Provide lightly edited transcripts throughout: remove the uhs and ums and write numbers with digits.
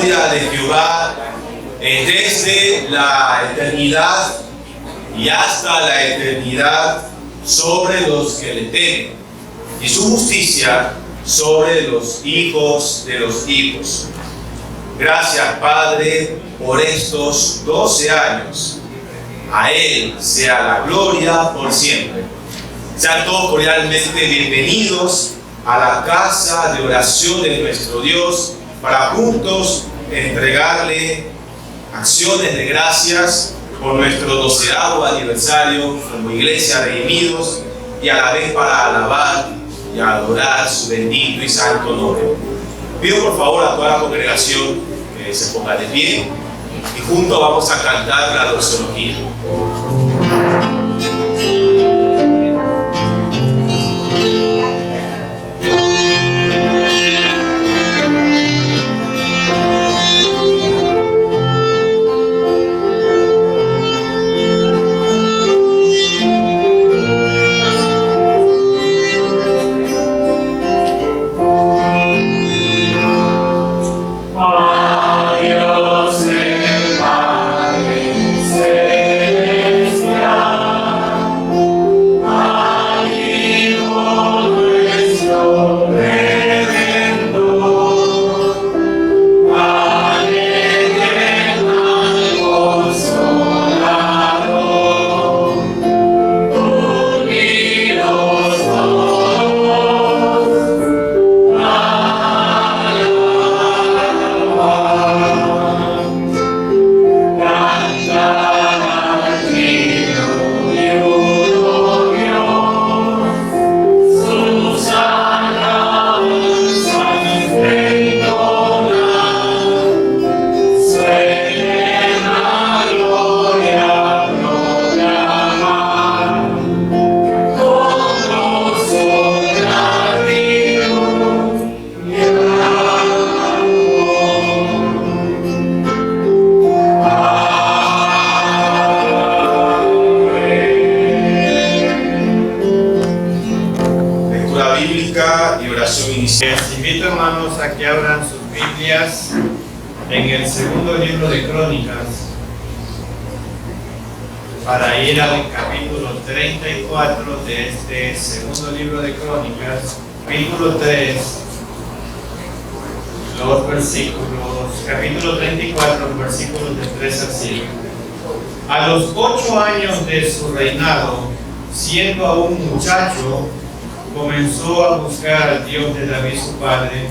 misericordia de Jehová es desde la eternidad y hasta la eternidad sobre los que le temen, y su justicia sobre los hijos de los hijos. Gracias, Padre, por estos 12 años. A Él sea la gloria por siempre. Sean todos cordialmente bienvenidos a la casa de oración de nuestro Dios para juntos entregarle acciones de gracias por nuestro 12º aniversario como Iglesia Redimidos y a la vez para alabar y adorar su bendito y santo nombre. Pido por favor a toda la congregación que se ponga de pie y juntos vamos a cantar la doxología. Les invito, hermanos, a que abran sus Biblias en el segundo libro de Crónicas para ir al capítulo 34 de este segundo libro de Crónicas, capítulo 3, los versículos, capítulo 34, versículos de 3 al 5. A los 8 años de su reinado, siendo aún muchacho, comenzó a buscar al Dios de David su padre,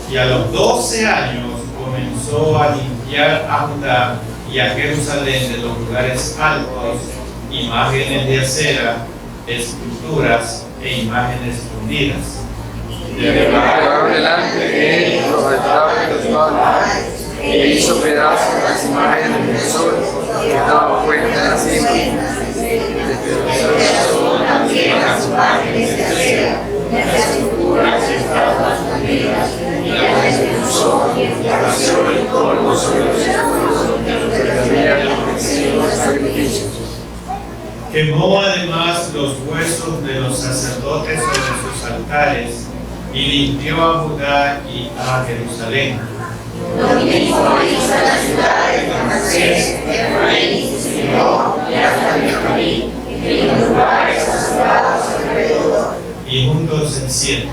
y a los 12 años comenzó a limpiar a Judá y a Jerusalén de los lugares altos, imágenes de acera, esculturas e imágenes fundidas. Derribó delante de él los altares de los padres, e hizo pedazos las imágenes del sol que daban cuenta en la cima. También las imágenes de acera, las esculturas y estatuas fundidas, y las desmenuzó y arrastró el polvo sobre los escudos que servían los vecinos sacrificios. Quemó además los huesos de los sacerdotes sobre sus altares y limpió a Judá y a Jerusalén. Lo mismo hizo a las ciudades de Manasés, de Efraín y Simeón y hasta Benjamín, en los lugares asolados alrededor. Y juntos el cielo.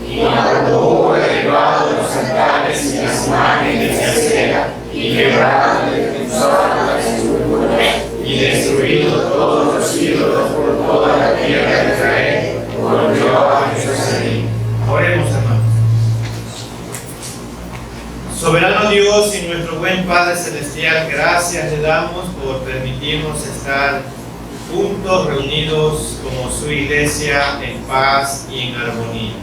Y cuando hubo derribado los altares y las imágenes de acera, y quebrado y destrozado las esculturas, y destruido todos los ídolos por toda la tierra de Israel, volvió a Jerusalén. Oremos, hermanos. Soberano Dios y nuestro buen Padre Celestial, gracias le damos por permitirnos estar juntos, reunidos como su iglesia en paz y en armonía.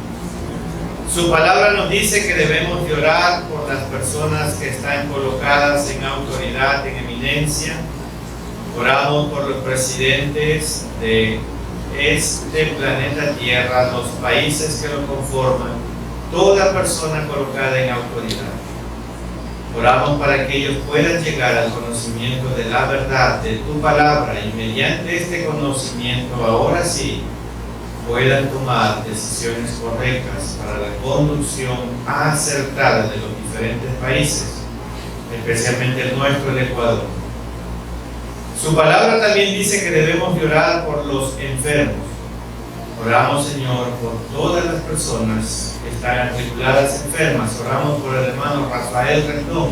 Su palabra nos dice que debemos de orar por las personas que están colocadas en autoridad, en eminencia. Oramos por los presidentes de este planeta Tierra, los países que lo conforman, toda persona colocada en autoridad. Oramos para que ellos puedan llegar al conocimiento de la verdad, de tu palabra, y mediante este conocimiento, ahora sí, puedan tomar decisiones correctas para la conducción acertada de los diferentes países especialmente el nuestro, el Ecuador. Su palabra también dice que debemos orar por los enfermos. Oramos, Señor, por todas las personas que están atribuladas enfermas. Oramos por el hermano Rafael Rendón,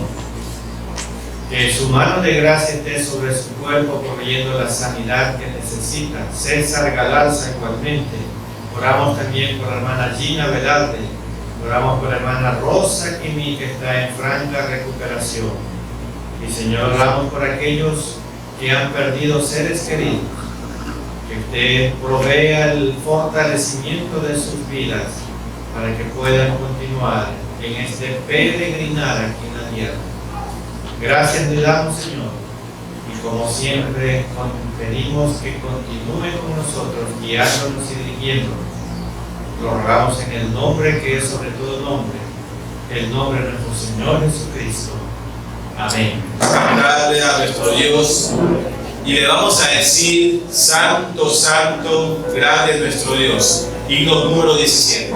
que su mano de gracia esté sobre su cuerpo, proveyendo la sanidad que necesita. César Galarza igualmente. Oramos también por la hermana Gina Velarde. Oramos por la hermana Rosa Quimí, que está en franca recuperación. Y Señor, oramos por aquellos que han perdido seres queridos. Que usted provea el fortalecimiento de sus vidas para que puedan continuar en este peregrinar aquí en la tierra. Gracias le damos, Señor, y como siempre pedimos que continúe con nosotros, guiándonos y dirigiéndonos. Lo rogamos en el nombre que es sobre todo nombre, el nombre de nuestro Señor Jesucristo. Amén. Cantarle a nuestro Dios y le vamos a decir: Santo, Santo, grande es nuestro Dios. Himno número 17.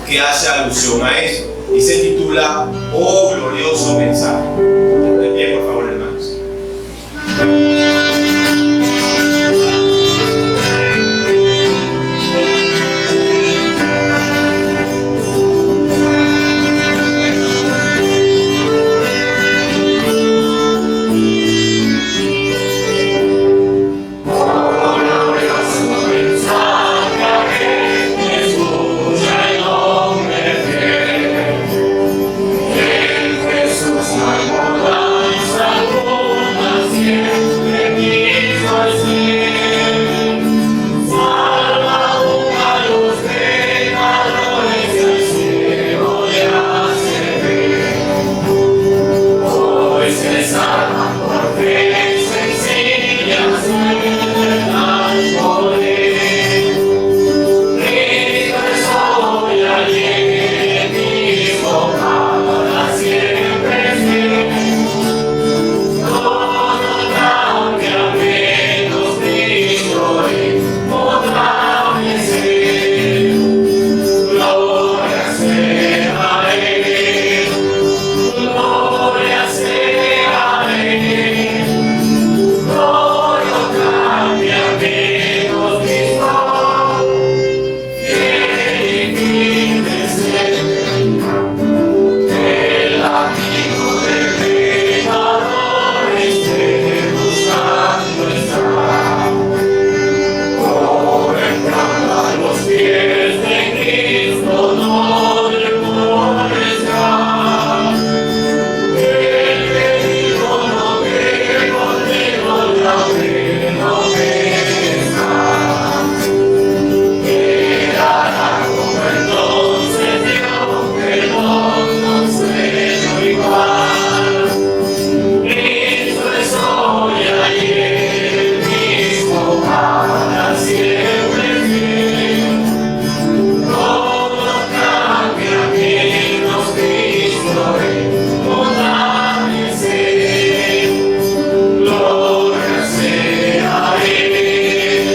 Que hace alusión a eso y se titula Oh glorioso mensaje. De pie, por favor, hermanos. Jesús. para siempre fiel. Todo cambia menos Cristo en total ser. Gloria sea a Él,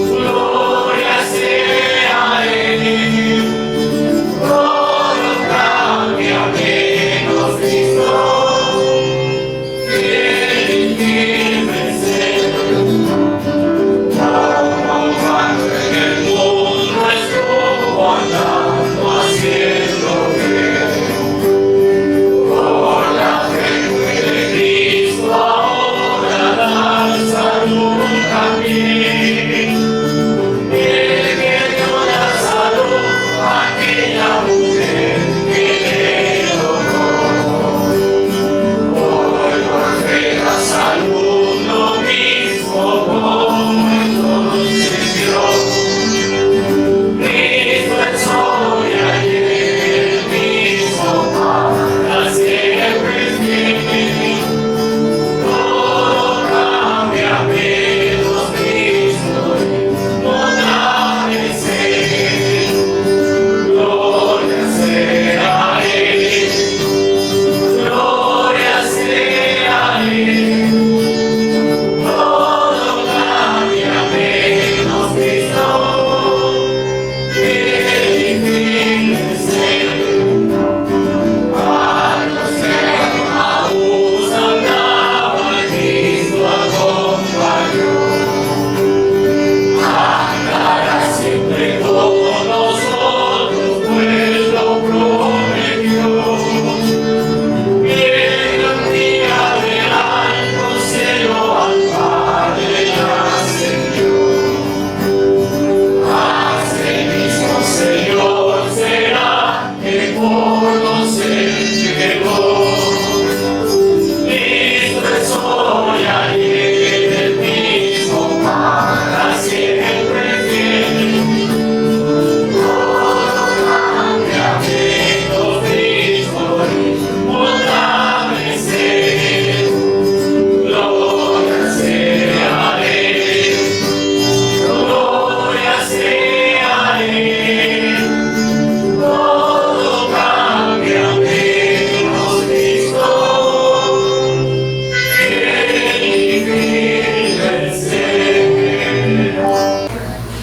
gloria sea a Él. Todo cambia menos Cristo.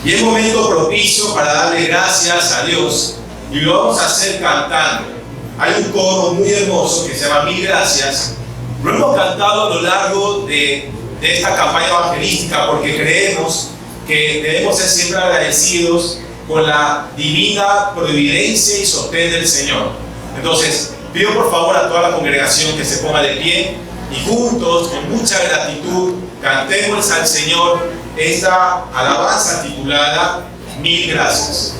Y es momento propicio para darle gracias a Dios. Y lo vamos a hacer cantando. Hay un coro muy hermoso que se llama Mil Gracias. Lo hemos cantado a lo largo de esta campaña evangelística porque creemos que debemos ser siempre agradecidos con la divina providencia y sostén del Señor. Entonces, pido por favor a toda la congregación que se ponga de pie y juntos, con mucha gratitud, cantemos al Señor esta alabanza titulada Mil Gracias.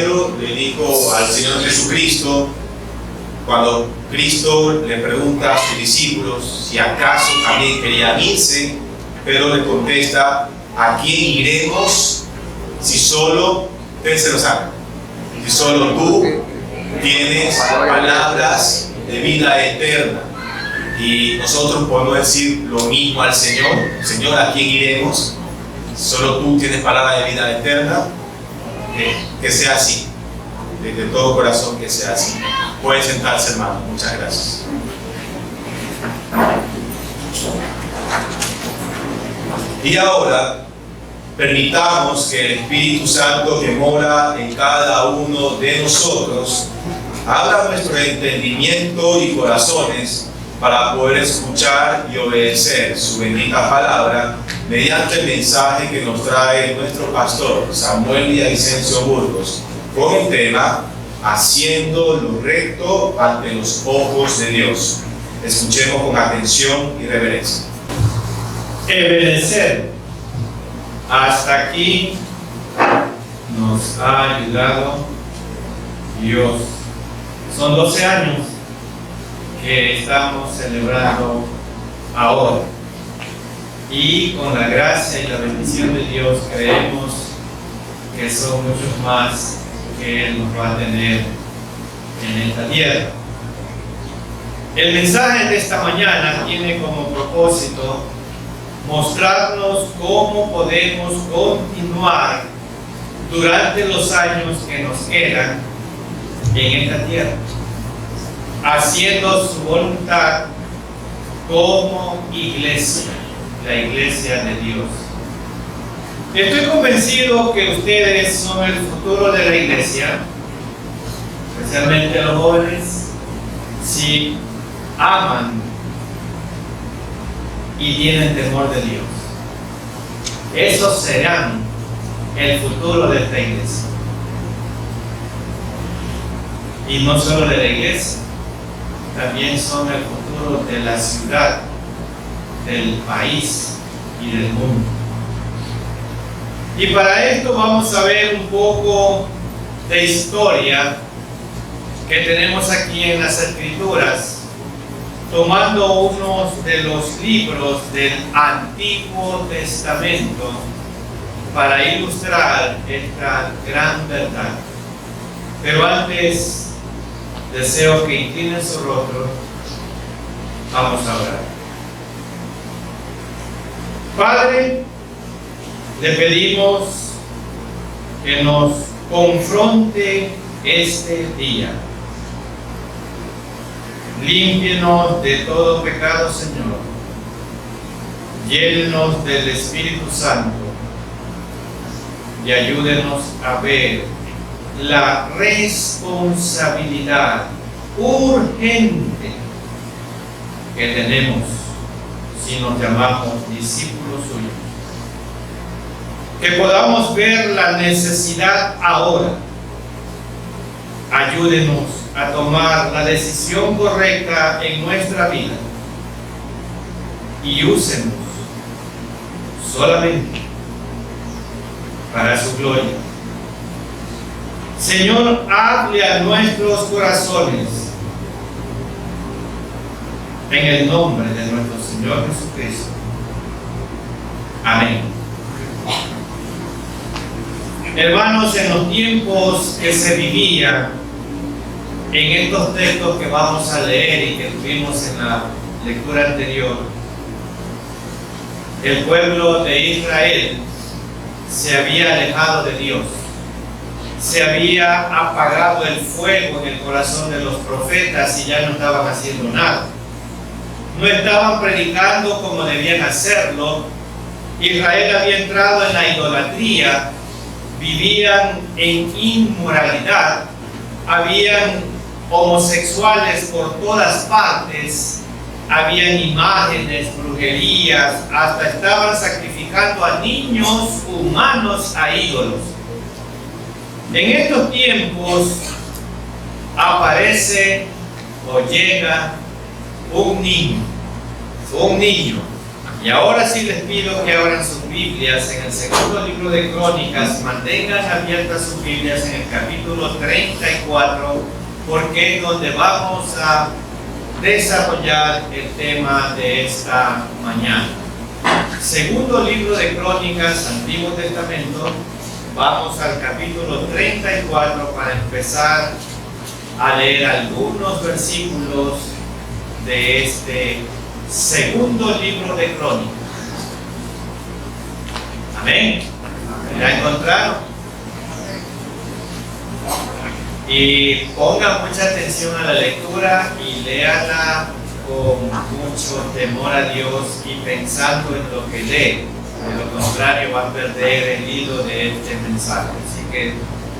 Pedro le dijo al Señor Jesucristo, cuando Cristo le pregunta a sus discípulos si acaso también querían irse, Pedro le contesta: ¿a quién iremos si solo, ustedes se lo saben, si solo tú tienes palabras de vida eterna? Y nosotros podemos decir lo mismo al Señor: Señor, ¿a quién iremos? Solo tú tienes palabra de vida eterna. Que sea así, de todo corazón que sea así. Pueden sentarse, hermano. Muchas gracias. Y ahora, permitamos que el Espíritu Santo que mora en cada uno de nosotros abra nuestro entendimiento y corazones para poder escuchar y obedecer su bendita palabra mediante el mensaje que nos trae nuestro pastor Samuel Villavicencio Burgos con el tema: haciendo lo recto ante los ojos de Dios. Escuchemos con atención y reverencia. Obedecer. Hasta aquí nos ha ayudado Dios. Son 12 años que estamos celebrando ahora, y con la gracia y la bendición de Dios creemos que son muchos más que Él nos va a tener en esta tierra. El mensaje de esta mañana tiene como propósito mostrarnos cómo podemos continuar durante los años que nos quedan en esta tierra, haciendo su voluntad como iglesia, la iglesia de Dios. Estoy convencido que ustedes son el futuro de la iglesia, especialmente los jóvenes, si aman y tienen temor de Dios. Esos serán el futuro de esta iglesia. Y no solo de la iglesia, también son el futuro de la ciudad, del país y del mundo. Y para esto vamos a ver un poco de historia que tenemos aquí en las Escrituras, tomando unos de los libros del Antiguo Testamento para ilustrar esta gran verdad. Pero antes, deseo que inclinen su rostro. Vamos a orar. Padre, le pedimos que nos confronte este día. Límpienos de todo pecado, Señor. Llénenos del Espíritu Santo y ayúdenos a ver la responsabilidad urgente que tenemos si nos llamamos discípulos suyos. Que podamos ver la necesidad ahora. Ayúdenos a tomar la decisión correcta en nuestra vida y úsenos solamente para su gloria. Señor, hable a nuestros corazones en el nombre de nuestro Señor Jesucristo. Amén. Hermanos, en los tiempos que se vivían, en estos textos que vamos a leer y que tuvimos en la lectura anterior, el pueblo de Israel se había alejado de Dios. Se había apagado el fuego en el corazón de los profetas y ya no estaban haciendo nada. No estaban predicando como debían hacerlo. Israel había entrado en la idolatría, vivían en inmoralidad, habían homosexuales por todas partes, habían imágenes, brujerías, hasta estaban sacrificando a niños humanos a ídolos. En estos tiempos aparece o llega un niño Y ahora sí les pido que abran sus Biblias en el segundo libro de Crónicas, mantengan abiertas sus Biblias en el capítulo 34, porque es donde vamos a desarrollar el tema de esta mañana. Segundo libro de Crónicas, Antiguo Testamento, vamos al capítulo 34 para empezar a leer algunos versículos de este segundo libro de Crónicas. Amén. ¿La encontraron? Y pongan mucha atención a la lectura y léala con mucho temor a Dios y pensando en lo que lee. De lo contrario va a perder el hilo de este mensaje. Así que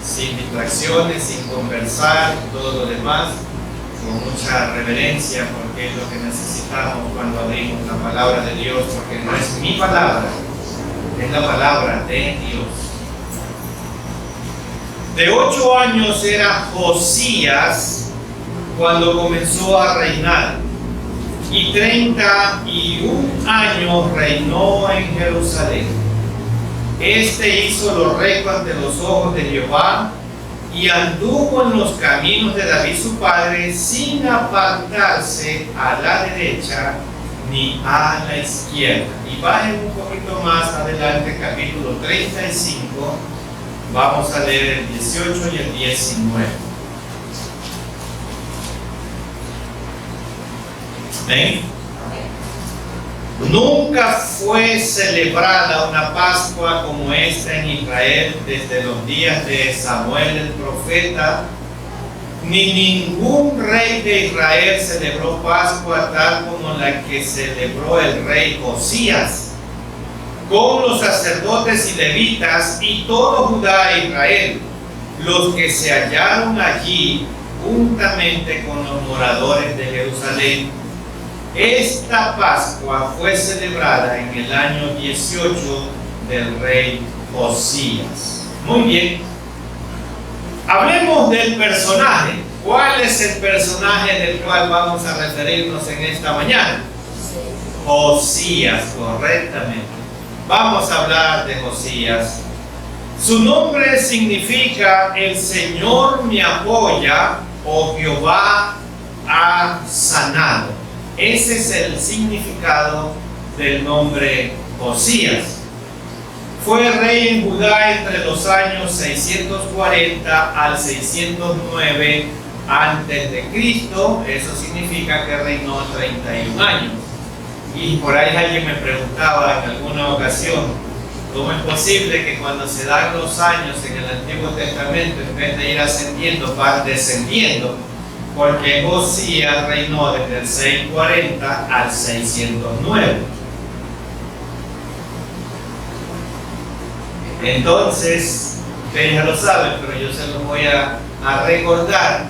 sin distracciones, sin conversar, todo lo demás, con mucha reverencia, porque es lo que necesitamos cuando abrimos la palabra de Dios, porque no es mi palabra, es la palabra de Dios. De 8 años era Josías cuando comenzó a reinar, y 31 años reinó en Jerusalén. Este hizo lo recto ante los ojos de Jehová, y anduvo en los caminos de David su padre, sin apartarse a la derecha ni a la izquierda. Y bajen un poquito más adelante, capítulo 35, vamos a leer el 18 y el 19. ¿Ven? Nunca fue celebrada una Pascua como esta en Israel desde los días de Samuel el profeta, ni ningún rey de Israel celebró Pascua tal como la que celebró el rey Josías, con los sacerdotes y levitas y todo Judá e Israel, los que se hallaron allí juntamente con los moradores de Jerusalén. Esta Pascua fue celebrada en el año 18 del rey Josías. Muy bien. Hablemos del personaje. ¿Cuál es el personaje del cual vamos a referirnos en esta mañana? Josías, correctamente. Vamos a hablar de Josías. Su nombre significa el Señor me apoya o Jehová ha sanado. Ese es el significado del nombre Josías. Fue rey en Judá entre los años 640 al 609 antes de Cristo. Eso significa que reinó 31 años. Y por ahí alguien me preguntaba en alguna ocasión, ¿cómo es posible que cuando se dan los años en el Antiguo Testamento, en vez de ir ascendiendo, van descendiendo? Porque Josías reinó desde el 640 al 609. Entonces, ustedes ya lo saben, pero yo se los voy a recordar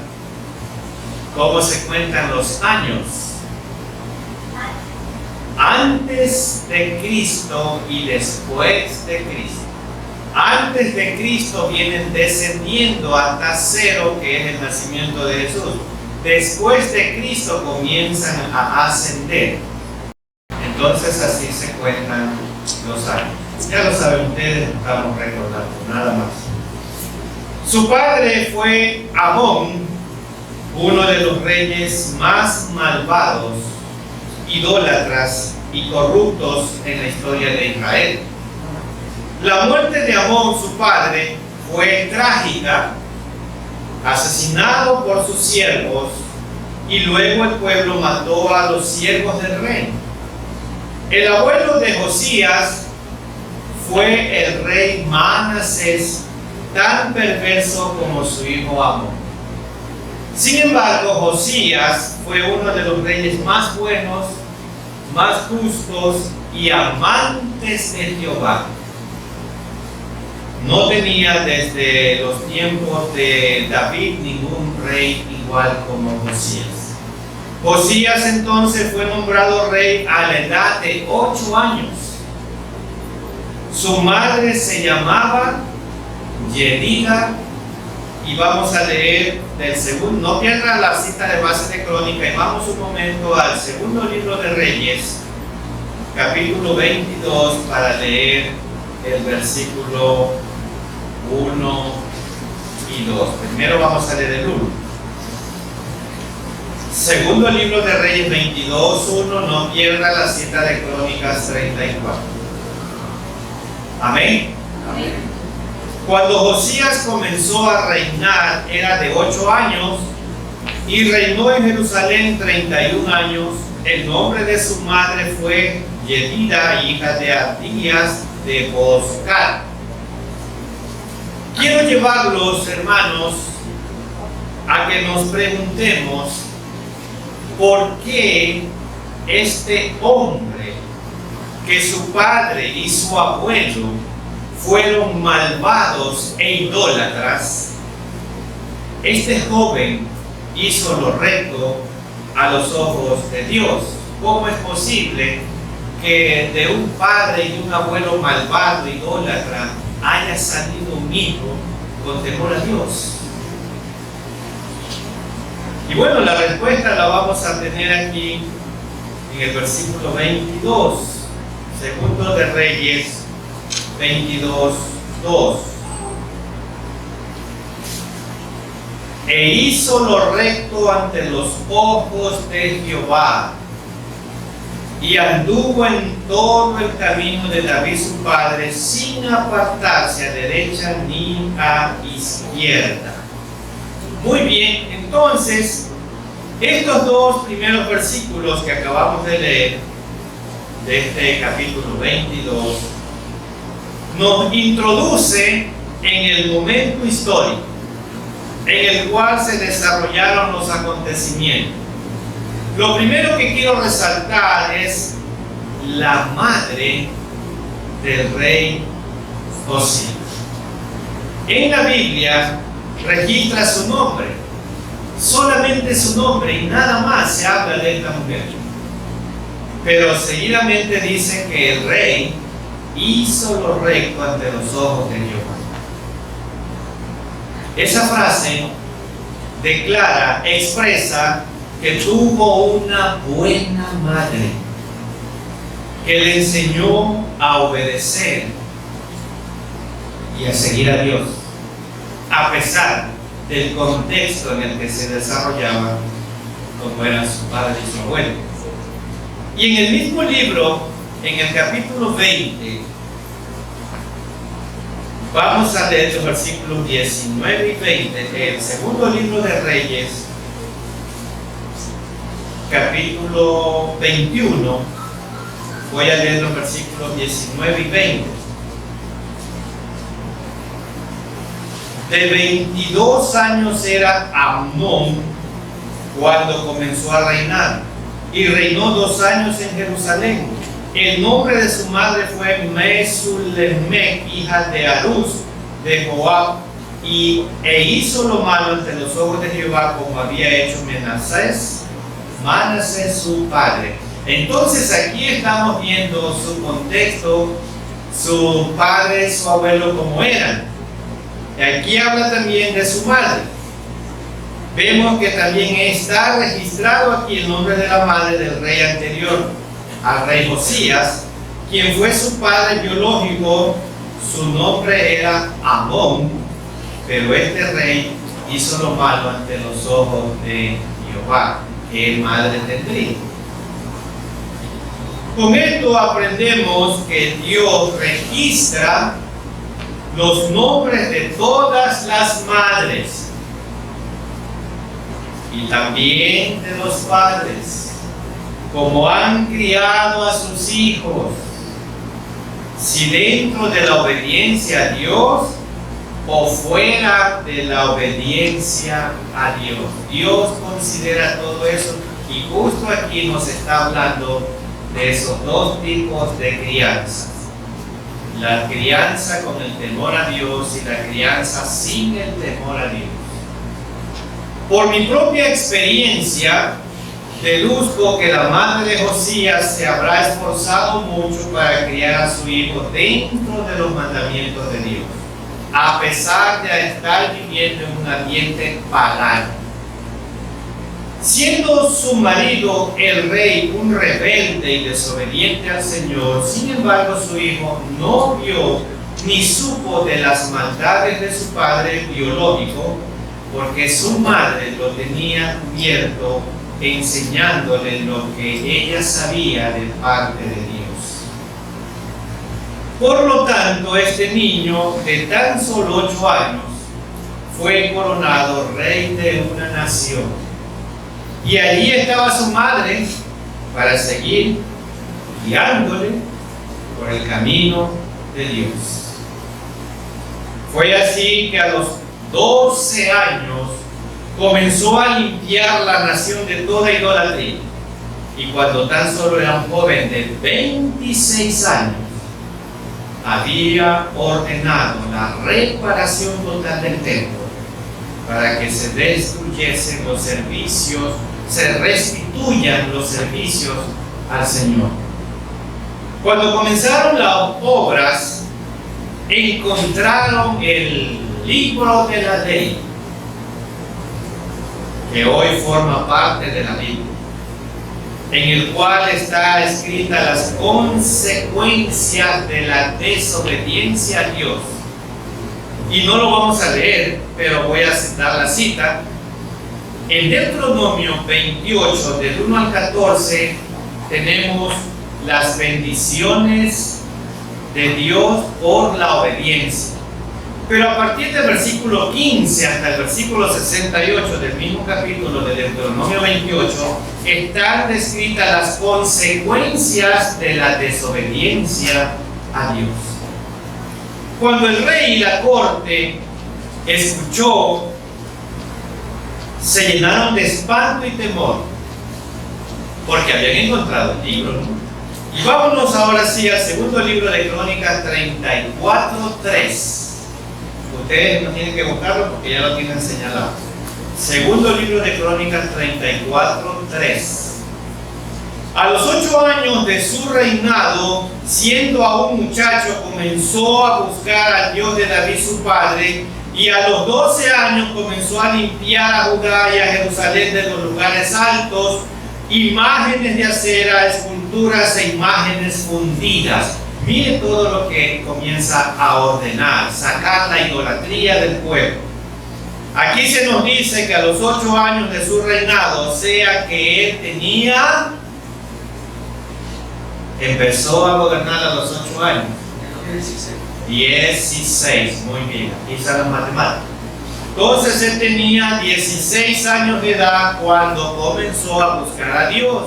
cómo se cuentan los años. Antes de Cristo y después de Cristo. Antes de Cristo vienen descendiendo hasta 0, que es el nacimiento de Jesús. Después de Cristo comienzan a ascender. Entonces así se cuentan los años. Ya lo saben ustedes, estamos recordando, nada más. Su padre fue Amón, uno de los reyes más malvados, idólatras y corruptos en la historia de Israel. La muerte de Amón, su padre, fue trágica, asesinado por sus siervos, y luego el pueblo mató a los siervos del rey. El abuelo de Josías fue el rey Manasés, tan perverso como su hijo Amón. Sin embargo, Josías fue uno de los reyes más buenos, más justos y amantes de Jehová. No tenía desde los tiempos de David ningún rey igual como Josías. Josías entonces fue nombrado rey a la edad de 8 años. Su madre se llamaba Yedida, y vamos a leer del segundo, no pierdan la cita de base de Crónica, y vamos un momento al segundo libro de Reyes, capítulo 22 para leer el versículo 1 y 2. Primero vamos a leer el 1. Segundo libro de Reyes 22:1, no pierda la cita de Crónicas 34. Amén. Amén. Cuando Josías comenzó a reinar era de 8 años y reinó en Jerusalén 31 años. El nombre de su madre fue Yedida, hija de Abdías de Boscat. Quiero llevarlos, hermanos, a que nos preguntemos por qué este hombre, que su padre y su abuelo fueron malvados e idólatras, este joven hizo lo recto a los ojos de Dios. ¿Cómo es posible que de un padre y un abuelo malvado, idólatra, haya salido un hijo con temor a Dios? Y bueno, la respuesta la vamos a tener aquí en el versículo 22, segundo de Reyes 22:2. E hizo lo recto ante los ojos de Jehová, y anduvo en todo el camino de David su padre, sin apartarse a derecha ni a izquierda. Muy bien, entonces, estos dos primeros versículos que acabamos de leer, de este capítulo 22, nos introduce en el momento histórico en el cual se desarrollaron los acontecimientos. Lo primero que quiero resaltar es la madre del rey Josías. En la Biblia registra su nombre, solamente su nombre, y nada más se habla de esta mujer. Pero seguidamente dice que el rey hizo lo recto ante los ojos de Jehová. Esa frase declara, expresa que tuvo una buena madre que le enseñó a obedecer y a seguir a Dios, a pesar del contexto en el que se desarrollaba, como eran su padre y su abuelo. Y en el mismo libro, en el capítulo 20, vamos a leer los versículos 19 y 20, el segundo libro de Reyes, capítulo 21, voy a leer los versículos 19 y 20. De 22 años era Amnón cuando comenzó a reinar, y reinó 2 años en Jerusalén. El nombre de su madre fue Mesulemec, hija de Arús de Joab, e hizo lo malo ante los ojos de Jehová, como había hecho Manasés su padre. Entonces aquí estamos viendo su contexto, su padre, su abuelo, como eran. Y aquí habla también de su madre. Vemos que también está registrado aquí el nombre de la madre del rey anterior al rey Josías, quien fue su padre biológico. Su nombre era Amón, pero este rey hizo lo malo ante los ojos de Jehová, que madre tendría. Con esto aprendemos que Dios registra los nombres de todas las madres y también de los padres, como han criado a sus hijos, si dentro de la obediencia a Dios o fuera de la obediencia a Dios. Dios considera todo eso, y justo aquí nos está hablando de esos dos tipos de crianza: la crianza con el temor a Dios y la crianza sin el temor a Dios. Por mi propia experiencia, deduzco que la madre de Josías se habrá esforzado mucho para criar a su hijo dentro de los mandamientos de Dios, a pesar de estar viviendo en un ambiente pagano. Siendo su marido, el rey, un rebelde y desobediente al Señor, sin embargo su hijo no vio ni supo de las maldades de su padre biológico, porque su madre lo tenía cubierto, enseñándole lo que ella sabía de parte de Dios. Por lo tanto, este niño de tan solo 8 años fue coronado rey de una nación. Y allí estaba su madre para seguir guiándole por el camino de Dios. Fue así que a los 12 años comenzó a limpiar la nación de toda idolatría. Y cuando tan solo era un joven de 26 años, había ordenado la reparación total del templo para que se destruyesen los servicios, se restituyan los servicios al Señor. Cuando comenzaron las obras, encontraron el libro de la ley, que hoy forma parte de la Biblia, en el cual está escrita las consecuencias de la desobediencia a Dios. Y no lo vamos a leer, pero voy a citar la cita. En Deuteronomio 28, del 1 al 14, tenemos las bendiciones de Dios por la obediencia. Pero a partir del versículo 15 hasta el versículo 68 del mismo capítulo de Deuteronomio 28, están descritas las consecuencias de la desobediencia a Dios. Cuando el rey y la corte escuchó, se llenaron de espanto y temor, porque habían encontrado el libro, ¿no? Y vámonos ahora sí al segundo libro de Crónicas 34:3. Ustedes no tienen que buscarlo porque ya lo tienen señalado. Segundo libro de Crónicas 34:3. A los 8 años de su reinado, siendo aún muchacho, comenzó a buscar al Dios de David su padre, y a los 12 años comenzó a limpiar a Judá y a Jerusalén de los lugares altos, imágenes de acera, esculturas e imágenes fundidas. Mire todo lo que comienza a ordenar, sacar la idolatría del pueblo. Aquí se nos dice que a los 8 años de su reinado, o sea que él empezó a gobernar a los 8 años. 16, muy bien, aquí están las matemáticas. Entonces él tenía 16 años de edad cuando comenzó a buscar a Dios.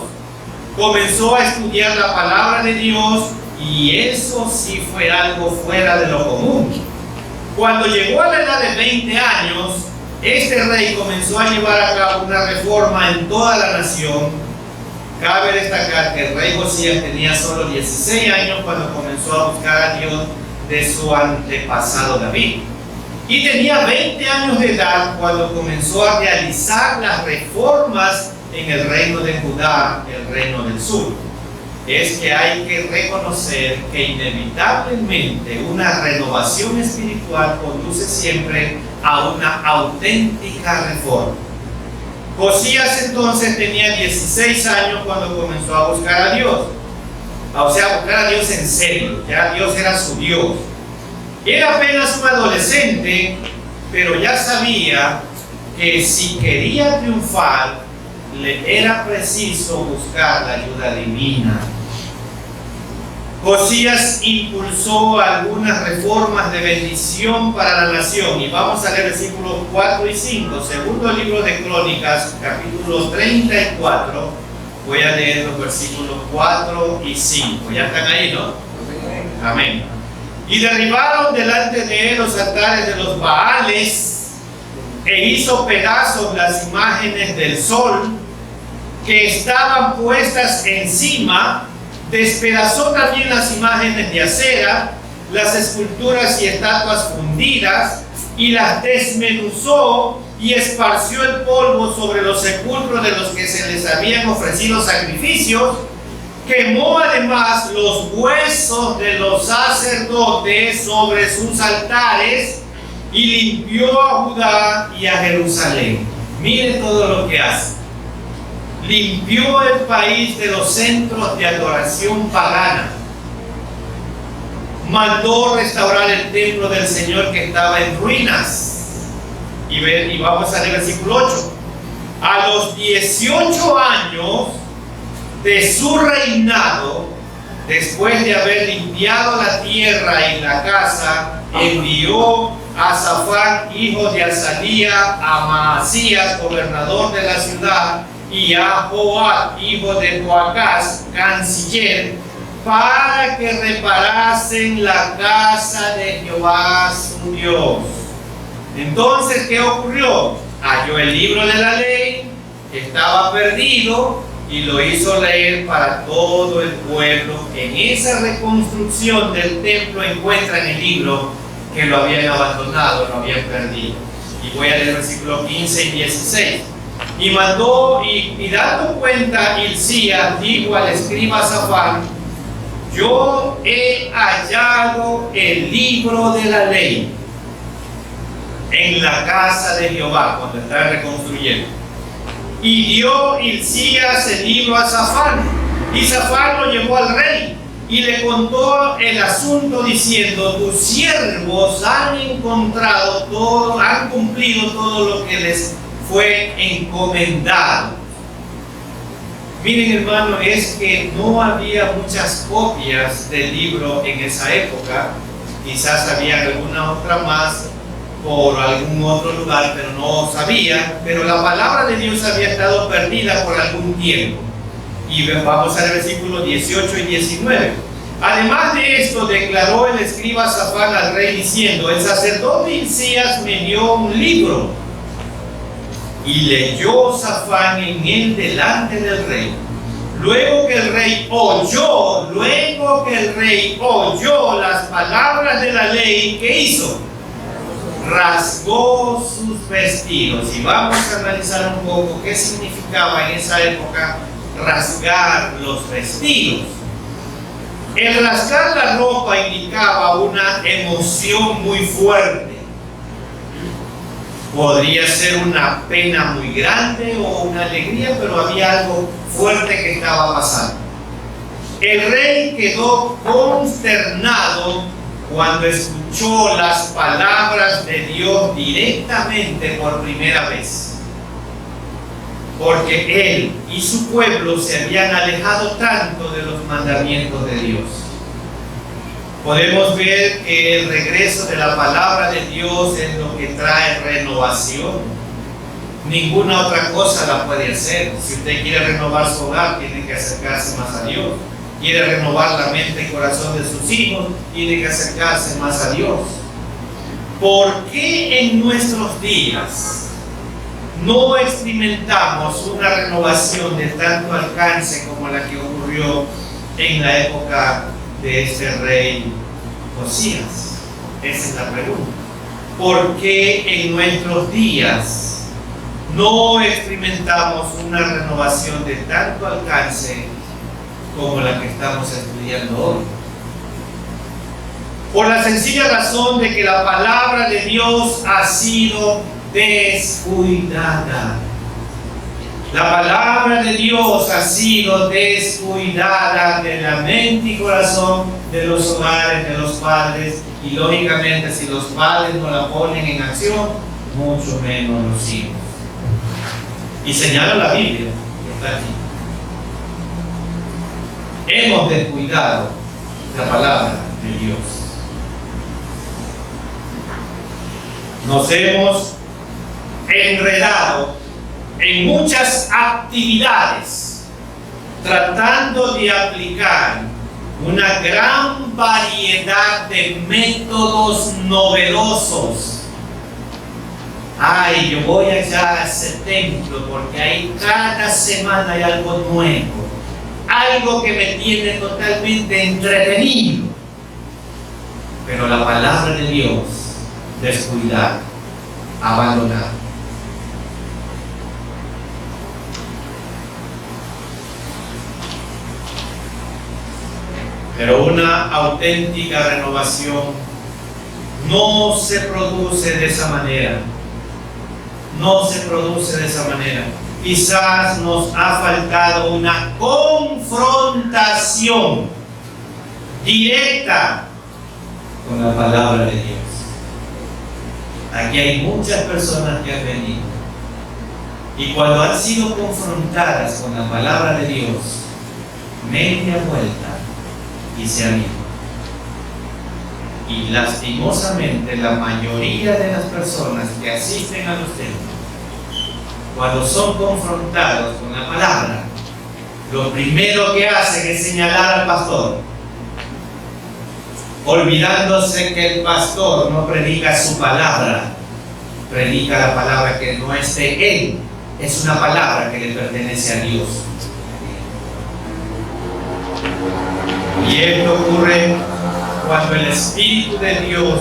Comenzó a estudiar la palabra de Dios, y eso sí fue algo fuera de lo común. Cuando llegó a la edad de 20 años, este rey comenzó a llevar a cabo una reforma en toda la nación. Cabe destacar que el rey Josías tenía solo 16 años cuando comenzó a buscar a Dios de su antepasado David. Y tenía 20 años de edad cuando comenzó a realizar las reformas en el reino de Judá, el reino del sur. Es que hay que reconocer que inevitablemente una renovación espiritual conduce siempre a una auténtica reforma. Josías entonces tenía 16 años cuando comenzó a buscar a Dios. O sea, a buscar a Dios en serio. Ya Dios era su Dios. Era apenas un adolescente, pero ya sabía que si quería triunfar, le era preciso buscar la ayuda divina. Josías impulsó algunas reformas de bendición para la nación, y vamos a leer versículos 4 y 5, segundo libro de Crónicas, capítulo 34. Voy a leer los versículos 4 y 5. Ya están ahí, ¿no? Amén. Y derribaron delante de él los altares de los Baales, e hizo pedazos las imágenes del sol que estaban puestas encima. Despedazó también las imágenes de acera, las esculturas y estatuas fundidas, y las desmenuzó y esparció el polvo sobre los sepulcros de los que se les habían ofrecido sacrificios. Quemó además los huesos de los sacerdotes sobre sus altares, y limpió a Judá y a Jerusalén. Mire todo lo que hace. limpió el país de los centros de adoración pagana, mandó restaurar el templo del Señor que estaba en ruinas. Y vamos al versículo 8. A los 18 años de su reinado, después de haber limpiado la tierra y la casa, envió a Safán, hijo de Azalía, a Maasías, gobernador de la ciudad, y a Joab, hijo de Joacás, canciller, para que reparasen la casa de Jehová su Dios. Entonces, ¿qué ocurrió? Halló el libro de la ley, que estaba perdido, y lo hizo leer para todo el pueblo. En esa reconstrucción del templo encuentran el libro que lo habían abandonado, lo habían perdido. Y voy a leer versículos 15 y 16. Y mandó, y dando cuenta, Hilcías dijo al escriba Safán: yo he hallado el libro de la ley en la casa de Jehová, cuando está reconstruyendo. Y dio Hilcías el libro a Safán, y Safán lo llevó al rey, y le contó el asunto diciendo: tus siervos han encontrado todo, han cumplido todo lo que les fue encomendado. Miren, hermano, es que no había muchas copias del libro en esa época. Quizás había alguna otra más por algún otro lugar, pero no sabía. Pero la palabra de Dios había estado perdida por algún tiempo. Y vamos al versículo 18 y 19. Además de esto, declaró el escriba Safán al rey diciendo: el sacerdote Hilcías me dio un libro. Y leyó Safán en él delante del rey. Luego que el rey oyó las palabras de la ley, ¿qué hizo? Rasgó sus vestidos. Y vamos a analizar un poco qué significaba en esa época rasgar los vestidos. El rasgar la ropa indicaba una emoción muy fuerte. Podría ser una pena muy grande o una alegría, pero había algo fuerte que estaba pasando. El rey quedó consternado cuando escuchó las palabras de Dios directamente por primera vez, porque él y su pueblo se habían alejado tanto de los mandamientos de Dios. Podemos ver que el regreso de la palabra de Dios es lo que trae renovación. Ninguna otra cosa la puede hacer. Si usted quiere renovar su hogar, tiene que acercarse más a Dios. Quiere renovar la mente y corazón de sus hijos, tiene que acercarse más a Dios. ¿Por qué en nuestros días no experimentamos una renovación de tanto alcance como la que ocurrió en la época de este rey Josías? Esa es la pregunta. ¿Por qué en nuestros días no experimentamos una renovación de tanto alcance como la que estamos estudiando hoy? Por la sencilla razón de que la palabra de Dios ha sido descuidada. La palabra de Dios ha sido descuidada de la mente y corazón de los hogares, de los padres, y lógicamente si los padres no la ponen en acción, mucho menos los hijos. Y señala la Biblia, que está aquí. Hemos descuidado la palabra de Dios. Nos hemos enredado en muchas actividades tratando de aplicar una gran variedad de métodos novedosos. Ay, yo voy allá a ese templo porque ahí cada semana hay algo nuevo, algo que me tiene totalmente entretenido. Pero la palabra de Dios, descuidada, abandonada. Pero una auténtica renovación no se produce de esa manera. No se produce de esa manera. quizás nos ha faltado una confrontación directa con la palabra de Dios. Aquí hay muchas personas que han venido y cuando han sido confrontadas con la palabra de Dios, media vuelta y se han ido. Y lastimosamente la mayoría de las personas que asisten a los templos, cuando son confrontados con la palabra, lo primero que hacen es señalar al pastor, olvidándose que el pastor no predica su palabra, predica la palabra que no es de él, es una palabra que le pertenece a Dios. Y esto ocurre cuando el Espíritu de Dios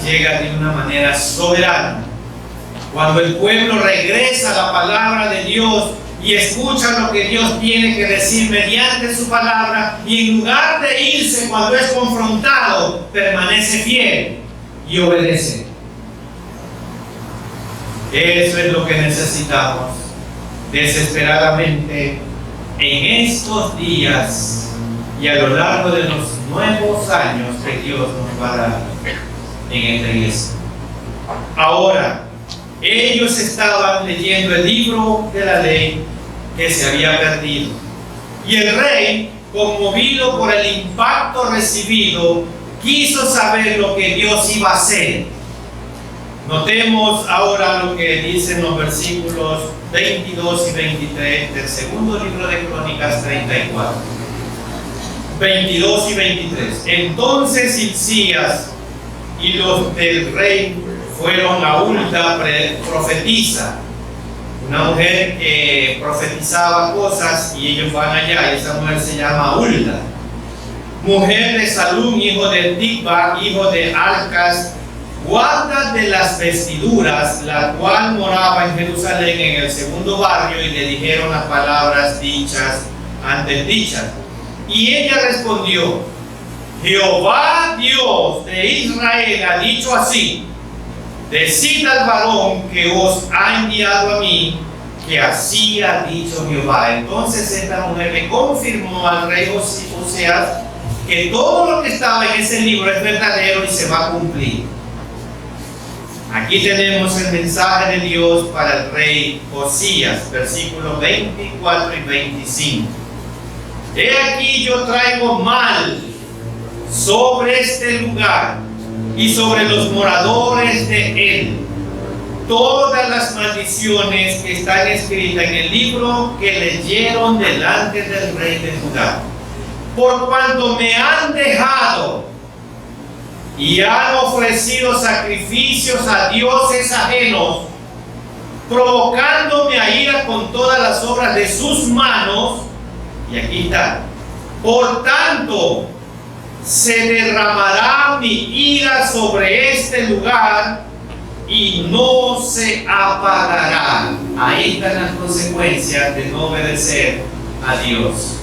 llega de una manera soberana. Cuando el pueblo regresa a la palabra de Dios y escucha lo que Dios tiene que decir mediante su palabra, y en lugar de irse cuando es confrontado, permanece fiel y obedece. Eso es lo que necesitamos desesperadamente en estos días y a lo largo de los nuevos años que Dios nos va a dar en esta iglesia. Ahora, ellos estaban leyendo el libro de la ley que se había perdido. Y el rey, conmovido por el impacto recibido, quiso saber lo que Dios iba a hacer. Notemos ahora lo que dicen los versículos 22 y 23 del segundo libro de Crónicas 34. 22 y 23. Entonces Hilcías y los del rey fueron a Hulda, profetisa, una mujer que profetizaba cosas, y ellos van allá, y esa mujer se llama Hulda, mujer de Salum, hijo de Tikva, hijo de Alcas, guarda de las vestiduras, la cual moraba en Jerusalén en el segundo barrio, y le dijeron las palabras dichas antes dichas. Y ella respondió: Jehová Dios de Israel ha dicho así: decid al varón que os ha enviado a mí, que así ha dicho Jehová. Entonces esta mujer le confirmó al rey Oseas que todo lo que estaba en ese libro es verdadero y se va a cumplir. Aquí tenemos el mensaje de Dios para el rey Osías, versículos 24 y 25. He aquí yo traigo mal sobre este lugar y sobre los moradores de él todas las maldiciones que están escritas en el libro que leyeron delante del rey de Judá, por cuanto me han dejado y han ofrecido sacrificios a dioses ajenos, provocándome a ira con todas las obras de sus manos. Y aquí está: por tanto se derramará mi ira sobre este lugar y no se apagará. Ahí están las consecuencias de no obedecer a Dios.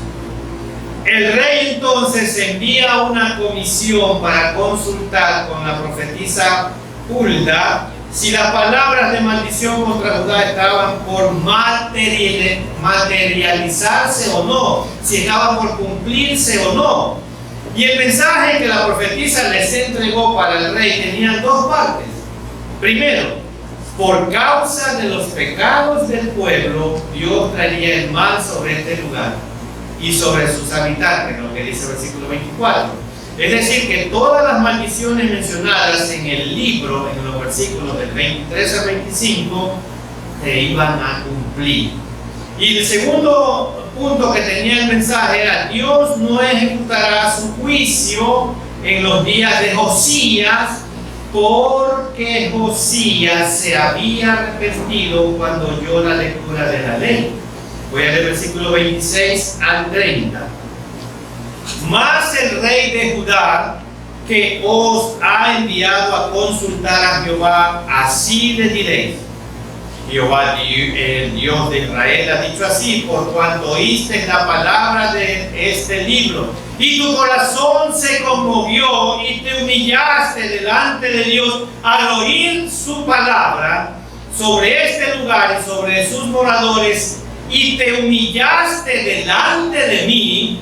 El rey entonces envía una comisión para consultar con la profetisa Hulda si las palabras de maldición contra Judá estaban por materializarse o no, si estaban por cumplirse o no. Y el mensaje que la profetisa les entregó para el rey tenía dos partes. Primero, por causa de los pecados del pueblo, Dios traería el mal sobre este lugar y sobre sus habitantes, lo que dice el versículo 24. Es decir, que todas las maldiciones mencionadas en el libro, en los versículos del 23 al 25, se iban a cumplir. Y el segundo punto que tenía el mensaje era: Dios no ejecutará su juicio en los días de Josías, porque Josías se había arrepentido cuando oyó la lectura de la ley. Voy a leer el versículo 26 al 30. Mas el rey de Judá, que os ha enviado a consultar a Jehová, así le diréis: Jehová, el Dios de Israel, ha dicho así: por cuanto oíste la palabra de este libro, y tu corazón se conmovió y te humillaste delante de Dios al oír su palabra, sobre este lugar y sobre sus moradores, y te humillaste delante de mí,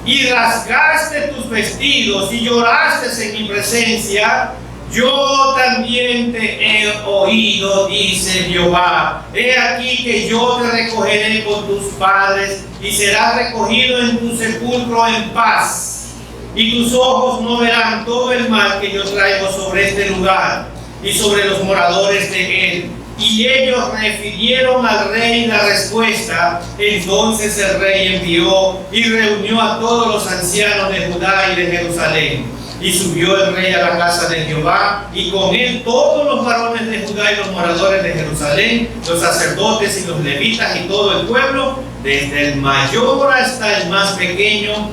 y rasgaste tus vestidos, y lloraste en mi presencia, yo también te he oído, dice Jehová. He aquí que yo te recogeré con tus padres, y serás recogido en tu sepulcro en paz. Y tus ojos no verán todo el mal que yo traigo sobre este lugar y sobre los moradores de él. Y ellos refirieron al rey la respuesta. Entonces el rey envió y reunió a todos los ancianos de Judá y de Jerusalén. Y subió el rey a la casa de Jehová, y con él todos los varones de Judá y los moradores de Jerusalén, los sacerdotes y los levitas y todo el pueblo, desde el mayor hasta el más pequeño,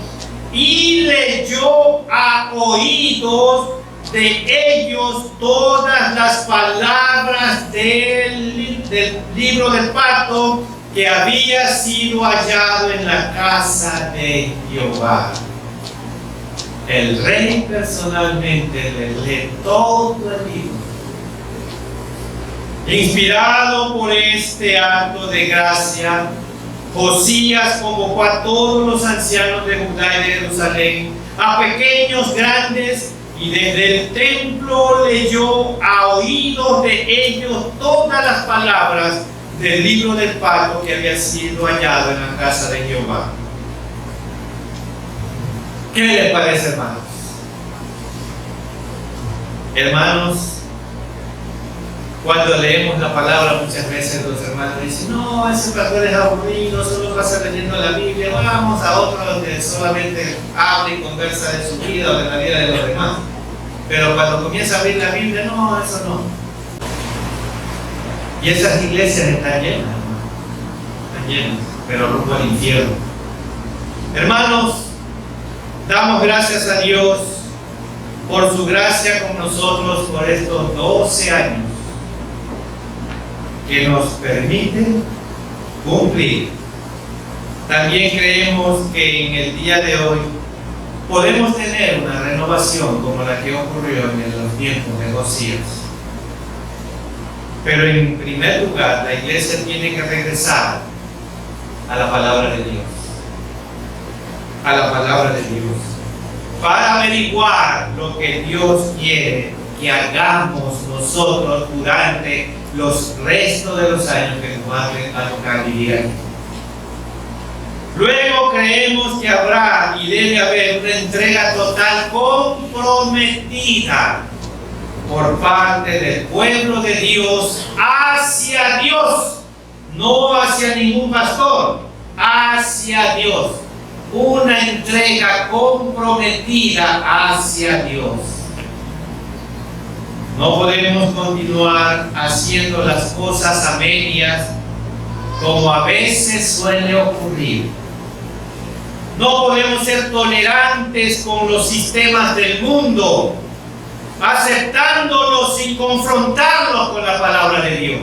y leyó a oídos de ellos todas las palabras del libro del pacto que había sido hallado en la casa de Jehová. El rey personalmente le lee todo el libro. Inspirado por este acto de gracia, Josías convocó a todos los ancianos de Judá y de Jerusalén, a pequeños, grandes, y desde el templo leyó a oídos de ellos todas las palabras del libro del pacto que había sido hallado en la casa de Jehová. ¿Qué les parece, hermanos? Hermanos, cuando leemos la palabra, muchas veces los hermanos dicen: no, ese pastor es aburrido, solo va a estar leyendo la Biblia, vamos a otro donde solamente habla y conversa de su vida o de la vida de los demás. Pero cuando comienza a abrir la Biblia, no, eso no. Y esas iglesias están llenas, pero rumbo al infierno. Hermanos, damos gracias a Dios por su gracia con nosotros por estos 12 años que nos permiten cumplir. También creemos que en el día de hoy podemos tener una renovación como la que ocurrió en los tiempos de Josías. Pero en primer lugar, la iglesia tiene que regresar a la palabra de Dios. A la palabra de Dios. Para averiguar lo que Dios quiere que hagamos nosotros durante los restos de los años que nos van a tocar vivir aquí. Luego creemos que habrá y debe haber una entrega total comprometida por parte del pueblo de Dios hacia Dios, no hacia ningún pastor, hacia Dios. Una entrega comprometida hacia Dios. No podemos continuar haciendo las cosas a medias como a veces suele ocurrir. No podemos ser tolerantes con los sistemas del mundo, aceptándolos sin confrontarlos con la palabra de Dios.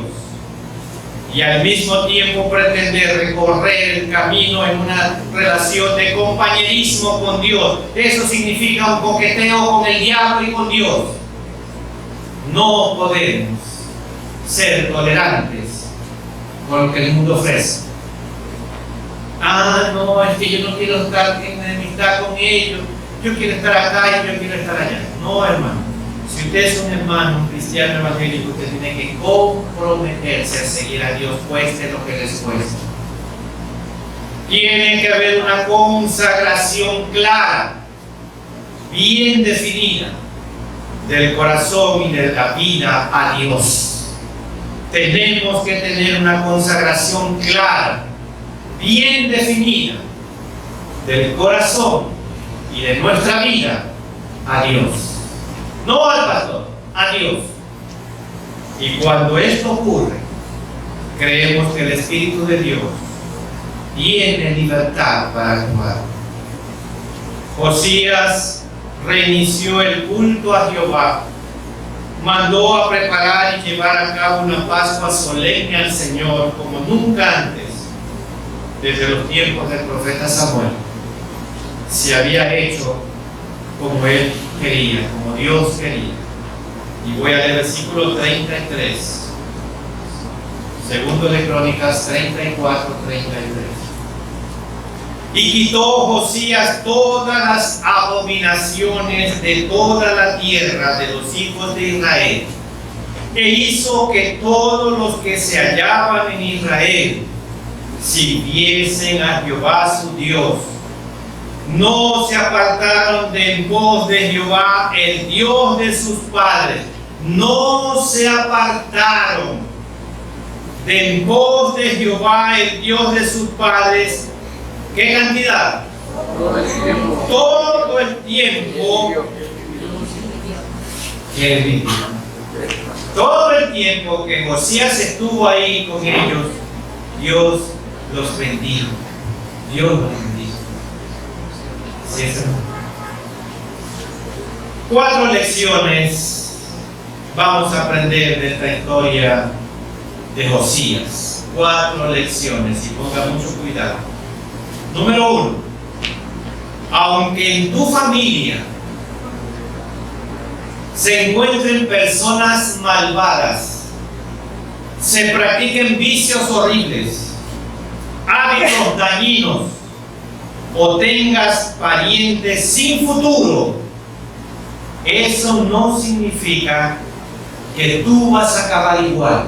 Y al mismo tiempo pretender recorrer el camino en una relación de compañerismo con Dios. Eso significa un coqueteo con el diablo y con Dios. No podemos ser tolerantes con lo que el mundo ofrece. Ah, no, es que yo no quiero estar en enemistad con ellos. Yo quiero estar acá y yo quiero estar allá. No, hermano. Si usted es un hermano, un cristiano evangélico, usted tiene que comprometerse a seguir a Dios, cueste lo que les cueste. Tiene que haber una consagración clara, bien definida, del corazón y de la vida a Dios. Tenemos que tener una consagración clara, bien definida, del corazón y de nuestra vida a Dios. No al pastor, a Dios. Y cuando esto ocurre, creemos que el Espíritu de Dios tiene libertad para actuar. Josías reinició el culto a Jehová, mandó a preparar y llevar a cabo una Pascua solemne al Señor como nunca antes, desde los tiempos del profeta Samuel, se había hecho como él quería, como Dios quería. Y voy a leer el versículo 33. Segundo de Crónicas 34, 33. Y quitó Josías todas las abominaciones de toda la tierra de los hijos de Israel, e hizo que todos los que se hallaban en Israel sirviesen a Jehová su Dios. No se apartaron de en pos de Jehová, el Dios de sus padres. No se apartaron de en pos de Jehová, el Dios de sus padres. ¿Qué cantidad? Todo el tiempo que todo el tiempo que Josías estuvo ahí con ellos, Dios los bendijo. Dios los bendijo. ¿Sí, eso? 4 lecciones vamos a aprender de esta historia de Josías. 4 lecciones, y ponga mucho cuidado. Número 1. Aunque en tu familia se encuentren personas malvadas, se practiquen vicios horribles, hábitos dañinos, o tengas parientes sin futuro, eso no significa que tú vas a acabar igual.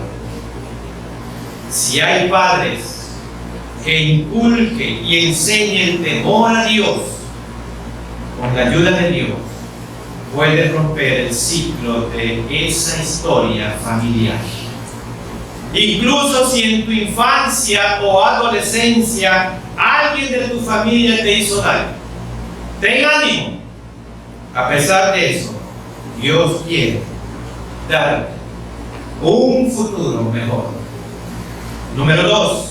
Si hay padres que inculquen y enseñen el temor a Dios, con la ayuda de Dios, puedes romper el ciclo de esa historia familiar. Incluso si en tu infancia o adolescencia alguien de tu familia te hizo daño, ten ánimo. A pesar de eso, Dios quiere darte un futuro mejor. Número 2.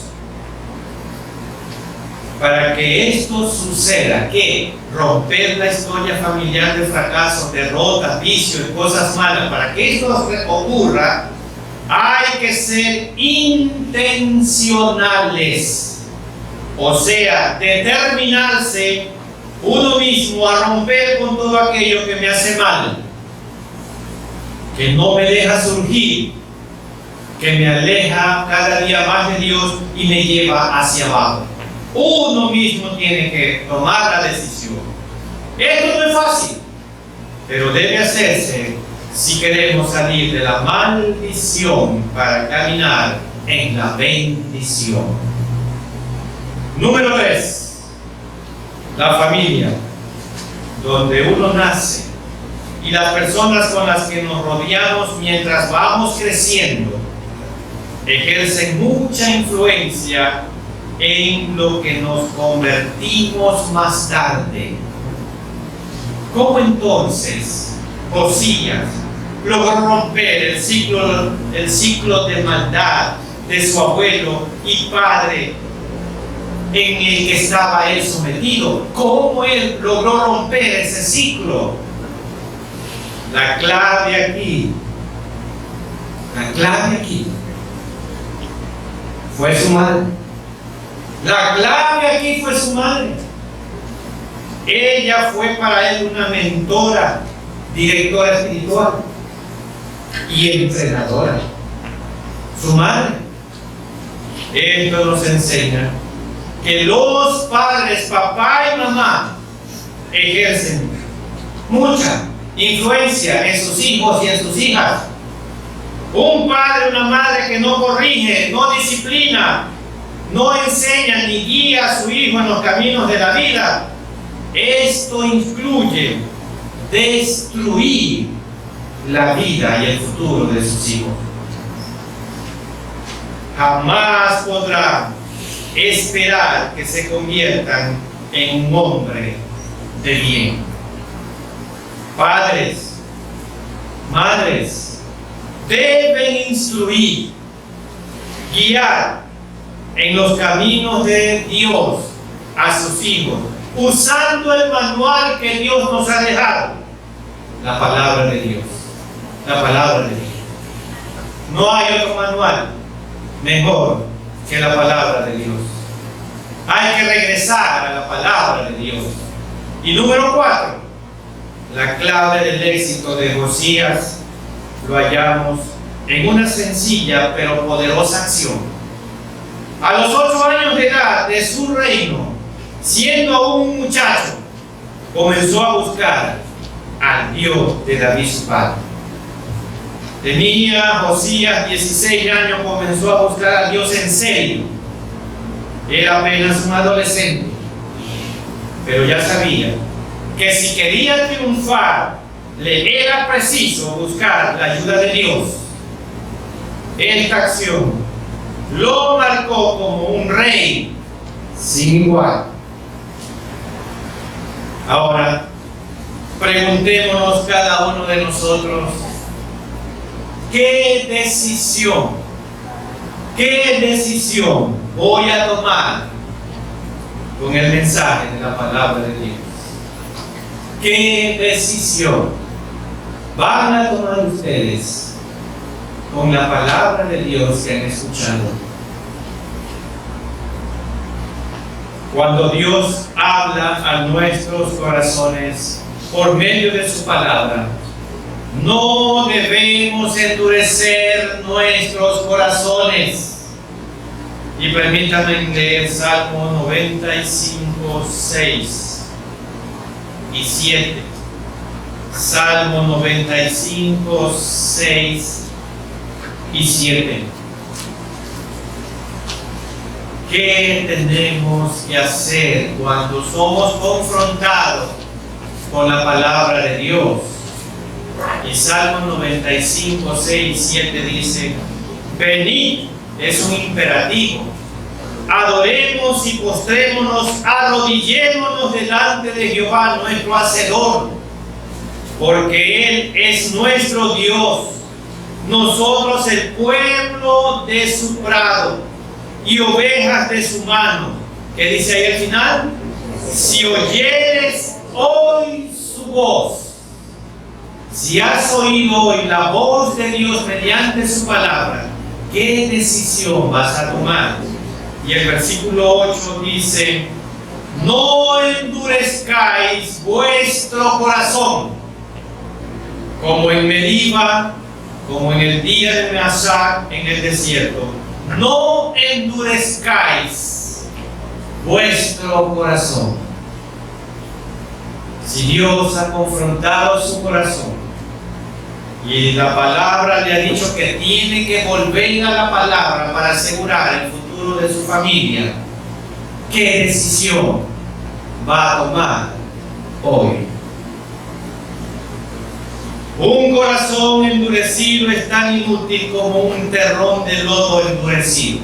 Para que esto suceda, que romper la historia familiar de fracasos, derrotas, vicios y cosas malas, para que esto ocurra, hay que ser intencionales. O sea, determinarse uno mismo a romper con todo aquello que me hace mal, que no me deja surgir, que me aleja cada día más de Dios y me lleva hacia abajo. Uno mismo tiene que tomar la decisión. Esto no es fácil, pero debe hacerse si queremos salir de la maldición para caminar en la bendición. Número 3. La familia, donde uno nace, y las personas con las que nos rodeamos mientras vamos creciendo, ejercen mucha influencia en lo que nos convertimos más tarde. ¿Cómo entonces Josías logró romper el ciclo de maldad de su abuelo y padre en el que estaba él sometido? ¿Cómo él logró romper ese ciclo? La clave aquí fue su madre. La clave aquí fue su madre. Ella fue para él una mentora, directora espiritual y entrenadora. Su madre. Esto nos enseña que los padres, papá y mamá, ejercen mucha influencia en sus hijos y en sus hijas. Un padre o una madre que no corrige, no disciplina, no enseña ni guía a su hijo en los caminos de la vida, esto incluye destruir la vida y el futuro de sus hijos. Jamás podrá esperar que se conviertan en un hombre de bien. Padres, madres, deben instruir, guiar en los caminos de Dios a sus hijos, usando el manual que Dios nos ha dejado, la palabra de Dios. La palabra de Dios. No hay otro manual mejor que la palabra de Dios. Hay que regresar a la palabra de Dios. Y número 4, la clave del éxito de Josías lo hallamos en una sencilla pero poderosa acción. A los 8 años de edad de su reino, siendo aún un muchacho, comenzó a buscar al Dios de David su padre. Tenía Josías 16 años, comenzó a buscar a Dios en serio. Era apenas un adolescente, pero ya sabía que si quería triunfar, le era preciso buscar la ayuda de Dios. Esta acción lo marcó como un rey sin igual. Ahora, preguntémonos cada uno de nosotros, ¿qué decisión voy a tomar con el mensaje de la palabra de Dios? ¿Qué decisión van a tomar ustedes con la palabra de Dios que han escuchado? Cuando Dios habla a nuestros corazones por medio de su palabra, no debemos endurecer nuestros corazones. Y permítanme leer Salmo 95, 6 y 7. Salmo 95, 6 y 7. ¿Qué tenemos que hacer cuando somos confrontados con la palabra de Dios? Y Salmo 95, 6 y 7 dice: venid, es un imperativo, adoremos y postrémonos, arrodillémonos delante de Jehová nuestro Hacedor, porque Él es nuestro Dios, nosotros el pueblo de su prado y ovejas de su mano. ¿Qué dice ahí al final? Si oyeres hoy su voz. Si has oído hoy la voz de Dios mediante su palabra, ¿qué decisión vas a tomar? Y el versículo 8 dice: no endurezcáis vuestro corazón, como en Meriba, como en el día de Masá en el desierto. No endurezcáis vuestro corazón. Si Dios ha confrontado su corazón y la palabra le ha dicho que tiene que volver a la palabra para asegurar el futuro de su familia, ¿qué decisión va a tomar hoy? Un corazón endurecido es tan inútil como un terrón de lodo endurecido.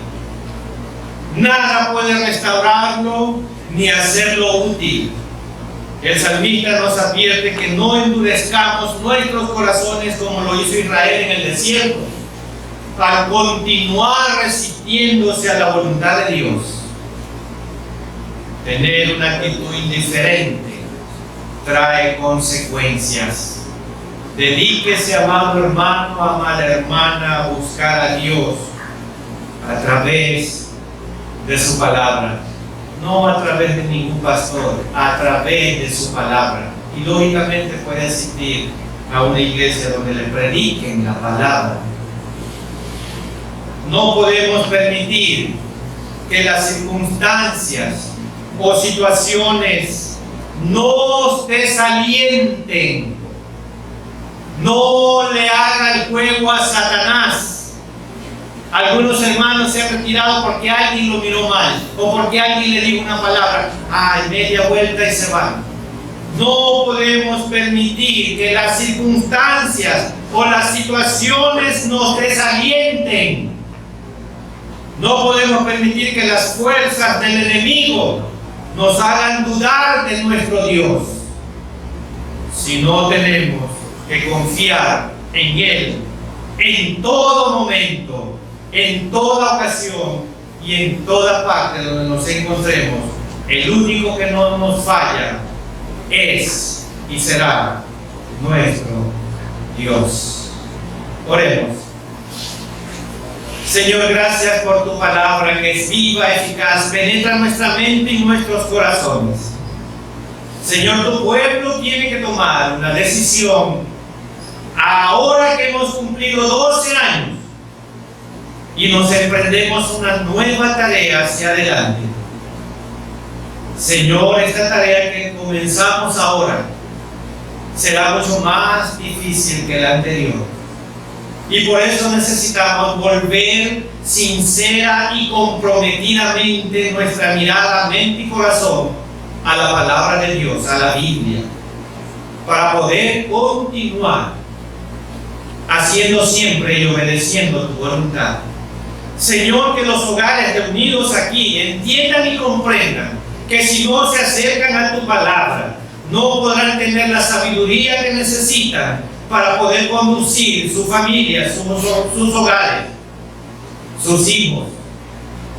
Nada puede restaurarlo ni hacerlo útil. El salmista nos advierte que no endurezcamos nuestros corazones como lo hizo Israel en el desierto, al continuar resistiéndose a la voluntad de Dios. Tener una actitud indiferente trae consecuencias. Dedíquese, amado hermano, amada hermana, a buscar a Dios a través de su palabra. No a través de ningún pastor, a través de su palabra. Y lógicamente puede asistir a una iglesia donde le prediquen la palabra. No podemos permitir que las circunstancias o situaciones nos desalienten. No le haga el juego a Satanás. Algunos hermanos se han retirado porque alguien lo miró mal o porque alguien le dijo una palabra. Media vuelta y se van. No podemos permitir que las circunstancias o las situaciones nos desalienten. No podemos permitir que las fuerzas del enemigo nos hagan dudar de nuestro Dios. Si no tenemos que confiar en Él en todo momento, en toda ocasión y en toda parte donde nos encontremos. El único que no nos falla es y será nuestro Dios. Oremos. Señor, gracias por tu palabra que es viva, eficaz, penetra nuestra mente y nuestros corazones. Señor, tu pueblo tiene que tomar una decisión ahora que hemos cumplido 12 años y nos emprendemos una nueva tarea hacia adelante. Señor, esta tarea que comenzamos ahora será mucho más difícil que la anterior. Y por eso necesitamos volver sincera y comprometidamente nuestra mirada, mente y corazón a la palabra de Dios, a la Biblia, para poder continuar haciendo siempre y obedeciendo tu voluntad. Señor, que los hogares reunidos aquí entiendan y comprendan que si no se acercan a tu palabra, no podrán tener la sabiduría que necesitan para poder conducir su familia, sus hogares, sus hijos.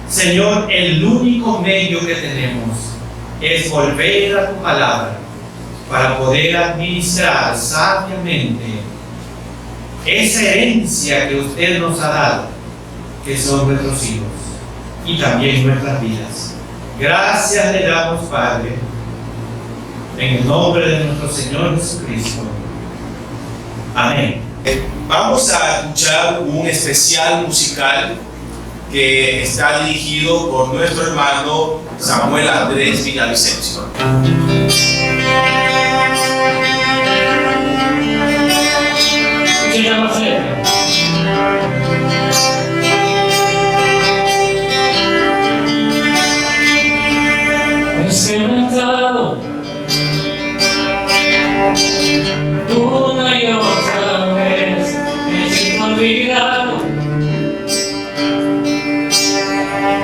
Señor, el único medio que tenemos es volver a tu palabra para poder administrar sabiamente esa herencia que usted nos ha dado, que son nuestros hijos y también nuestras vidas. Gracias le damos, Padre, en el nombre de nuestro Señor Jesucristo. Amén. Vamos a escuchar un especial musical que está dirigido por nuestro hermano Samuel Andrés Villavicencio. Se llama Fe. Experimentado una y otra vez, me siento olvidado,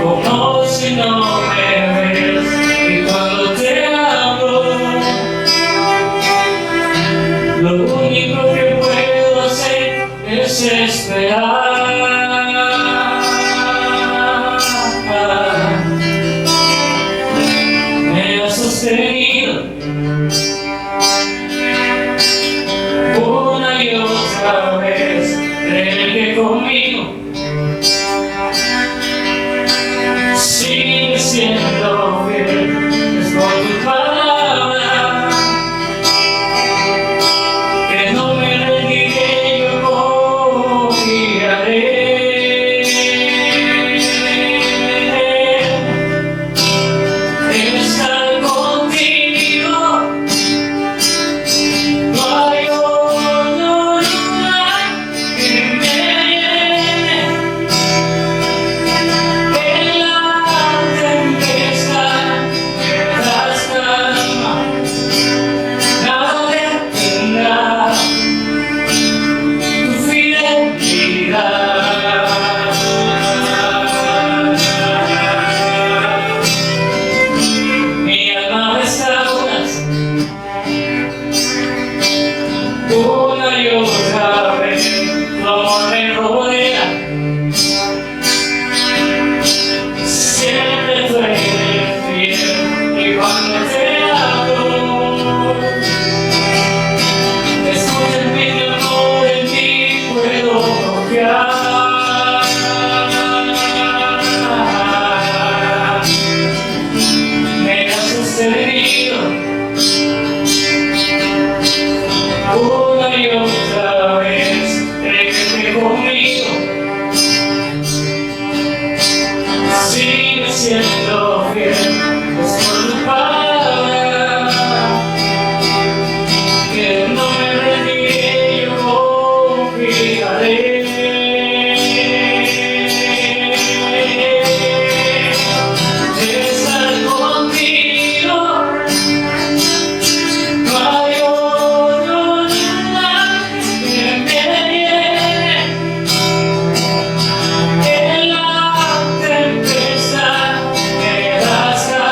como si no me ves, y cuando te hablo, lo único que puedo hacer es esperar. Me has sostenido una y otra vez, creen que conmigo sigue siendo fiel, es por tu palabra que no me rendiré, yo confiaré. En estar contigo no hay otro lugar que me llene. En la tempestad me das calma, nada detendrá tu fidelidad. Mi alma restauras una y otra vez, tu amor me rodea, siempre tú eres fiel, y cuando te hablo, escucha mi amor, en ti puedo confiar. Me has sostenido una y otra vez, créeme conmigo, sigue siendo fiel, es por tu palabra que no me rendiré, yo confiaré. Estar contigo no hay otro lugar que me llene. En la tempestad me das calma.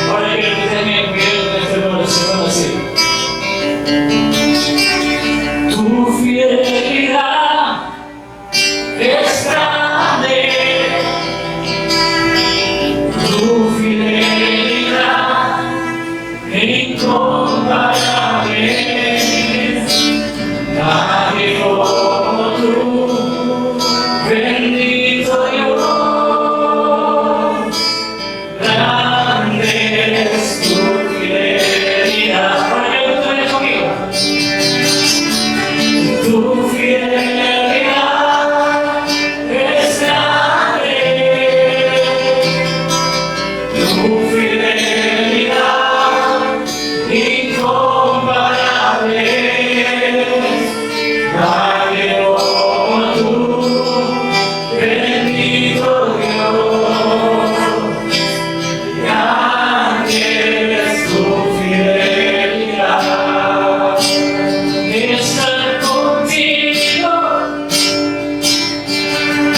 Ahora quiero que ustedes me pidieron este número así. Tu fidelidad es grande. Tu fidelidad es incomparable. Nadie como tú, bendito Dios. Grande es tu fidelidad. Ahora quiero que ustedes conmigo. Tu fidelidad es grande. Tu fidelidad incomparable. Nadie como tú, bendito Dios. Grande es tu fidelidad. Estar contigo,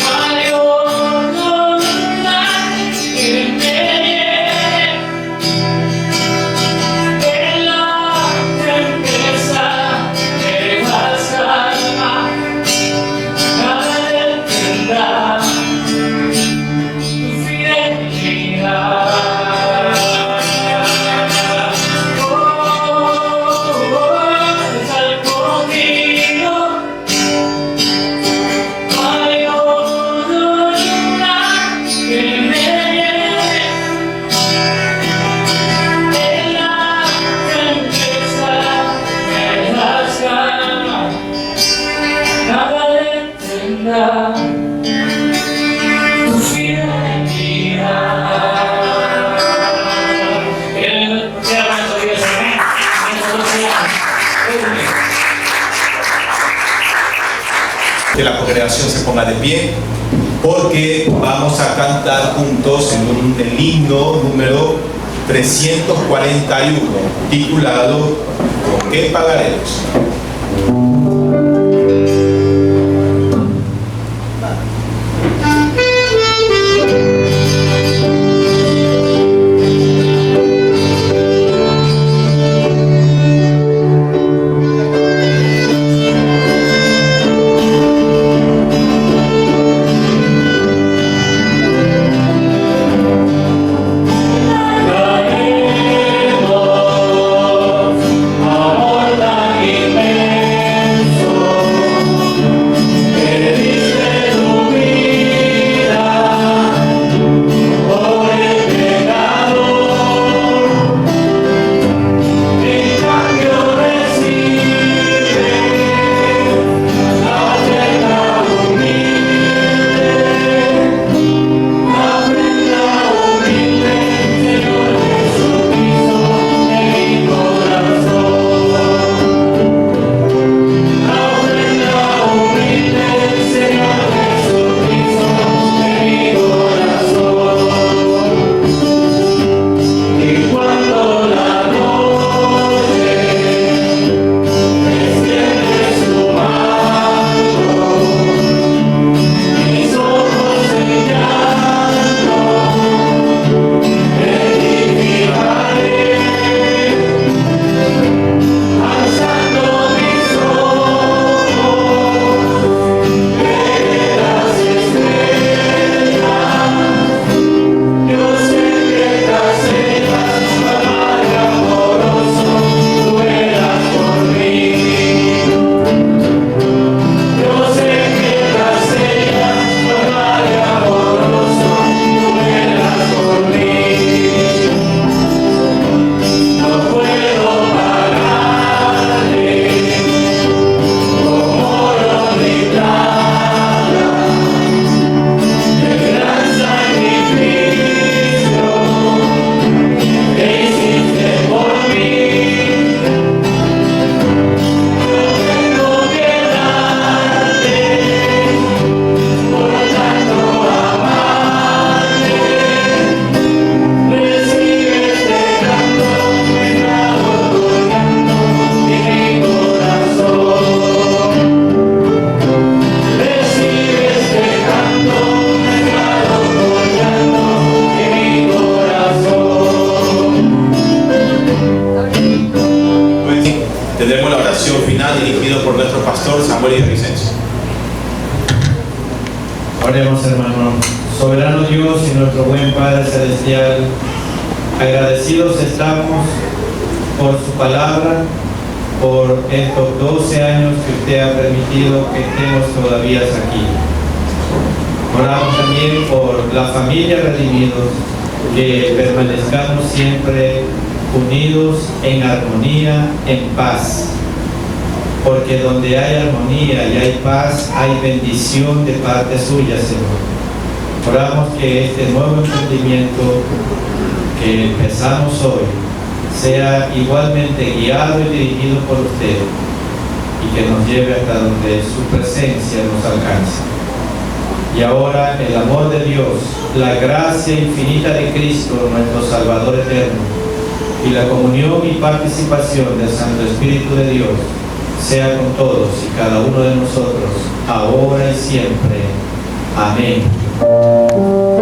mayor voluntad que me lleve en la tempestad, me das calma, nada detendrá tu fidelidad. Estar contigo, mayor voluntad que me lleve en la tempestad, me das calma, nada detendrá tu fidelidad. Que la congregación se ponga de pie, porque vamos a cantar juntos en el himno número 341, titulado ¿Con qué pagaremos? Amor tan inmenso. Villavicencio. Oremos, hermano. Soberano Dios y nuestro buen Padre Celestial, agradecidos estamos por su palabra, por estos 12 años que usted ha permitido que estemos todavía aquí. Oramos también por la familia Redimidos, que permanezcamos siempre unidos en armonía, en paz. Porque donde hay armonía y hay paz, hay bendición de parte suya, Señor. Oramos que este nuevo emprendimiento que empezamos hoy sea igualmente guiado y dirigido por usted y que nos lleve hasta donde su presencia nos alcance. Y ahora el amor de Dios, la gracia infinita de Cristo, nuestro Salvador eterno, y la comunión y participación del Santo Espíritu de Dios, sea con todos y cada uno de nosotros, ahora y siempre. Amén.